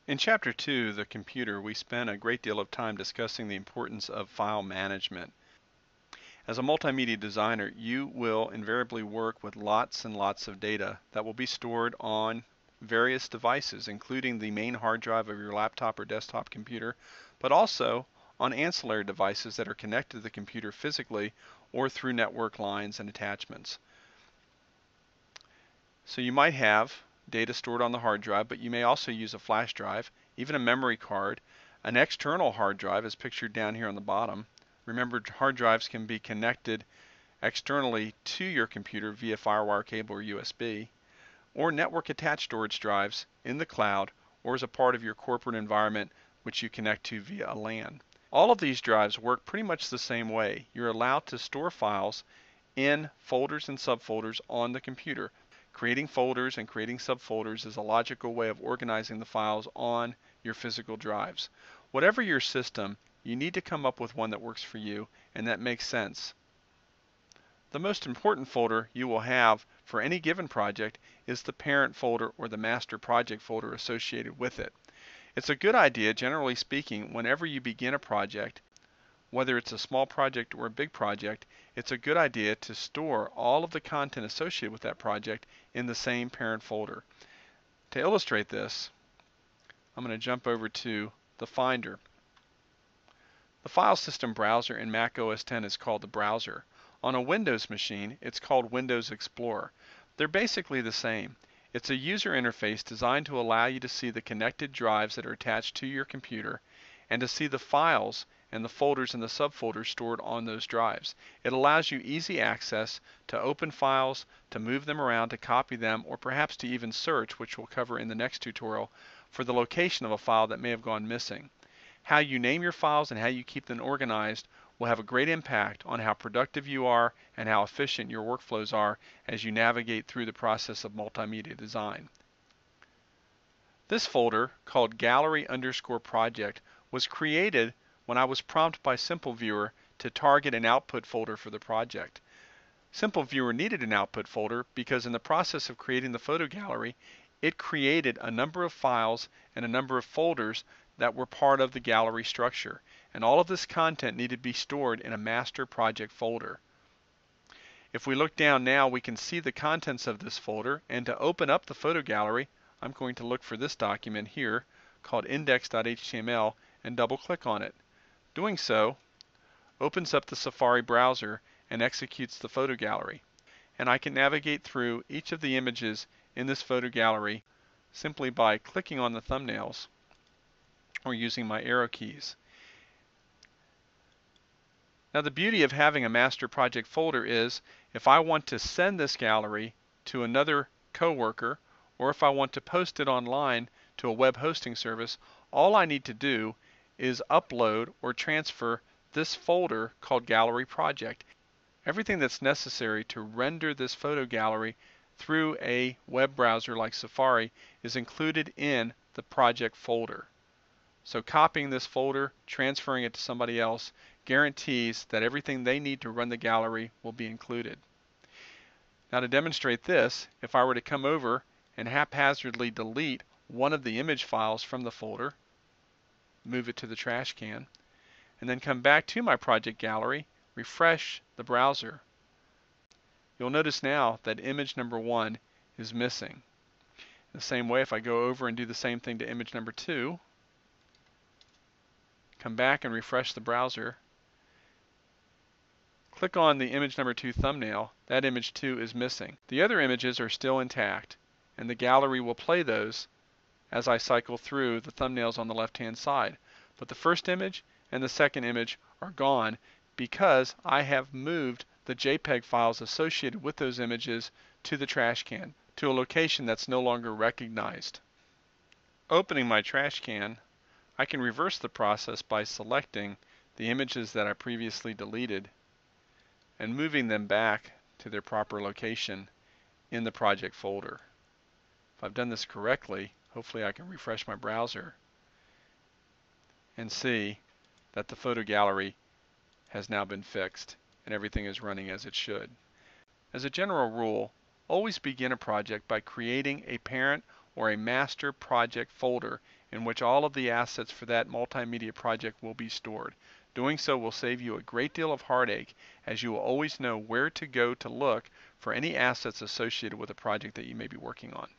In Chapter 2, The Computer, we spent a great deal of time discussing the importance of file management. As a multimedia designer, you will invariably work with lots and lots of data that will be stored on various devices, including the main hard drive of your laptop or desktop computer, but also on ancillary devices that are connected to the computer physically or through network lines and attachments. So you might have data stored on the hard drive, but you may also use a flash drive, even a memory card, an external hard drive as pictured down here on the bottom. Remember, hard drives can be connected externally to your computer via FireWire cable or USB, or network attached storage drives in the cloud or as a part of your corporate environment which you connect to via a LAN. All of these drives work pretty much the same way. You're allowed to store files in folders and subfolders on the computer. Creating folders and creating subfolders is a logical way of organizing the files on your physical drives. Whatever your system, you need to come up with one that works for you and that makes sense. The most important folder you will have for any given project is the parent folder or the master project folder associated with it. It's a good idea, generally speaking, whenever you begin a project, whether it's a small project or a big project, it's a good idea to store all of the content associated with that project in the same parent folder. To illustrate this, I'm going to jump over to the Finder. The file system browser in Mac OS X is called the browser. On a Windows machine, it's called Windows Explorer. They're basically the same. It's a user interface designed to allow you to see the connected drives that are attached to your computer and to see the files and the folders and the subfolders stored on those drives. It allows you easy access to open files, to move them around, to copy them, or perhaps to even search, which we'll cover in the next tutorial, for the location of a file that may have gone missing. How you name your files and how you keep them organized will have a great impact on how productive you are and how efficient your workflows are as you navigate through the process of multimedia design. This folder, called Gallery_Project, was created when I was prompted by SimpleViewer to target an output folder for the project. SimpleViewer needed an output folder because in the process of creating the photo gallery, it created a number of files and a number of folders that were part of the gallery structure, and all of this content needed to be stored in a master project folder. If we look down now, we can see the contents of this folder, and to open up the photo gallery, I'm going to look for this document here called index.html and double click on it. Doing so opens up the Safari browser and executes the photo gallery, and I can navigate through each of the images in this photo gallery simply by clicking on the thumbnails or using my arrow keys. Now the beauty of having a master project folder is if I want to send this gallery to another coworker or if I want to post it online to a web hosting service, all I need to do is upload or transfer this folder called Gallery Project. Everything that's necessary to render this photo gallery through a web browser like Safari is included in the project folder. So copying this folder, transferring it to somebody else, guarantees that everything they need to run the gallery will be included. Now to demonstrate this, if I were to come over and haphazardly delete one of the image files from the folder, move it to the trash can, and then come back to my project gallery, refresh the browser, you'll notice now that image number 1 is missing. In the same way, if I go over and do the same thing to image number 2, come back and refresh the browser, click on the image number 2 thumbnail, that image 2 is missing. The other images are still intact, and the gallery will play those as I cycle through the thumbnails on the left-hand side. But the first image and the second image are gone because I have moved the JPEG files associated with those images to the trash can, to a location that's no longer recognized. Opening my trash can, I can reverse the process by selecting the images that I previously deleted and moving them back to their proper location in the project folder. If I've done this correctly, hopefully I can refresh my browser and see that the photo gallery has now been fixed and everything is running as it should. As a general rule, always begin a project by creating a parent or a master project folder in which all of the assets for that multimedia project will be stored. Doing so will save you a great deal of heartache, as you will always know where to go to look for any assets associated with a project that you may be working on.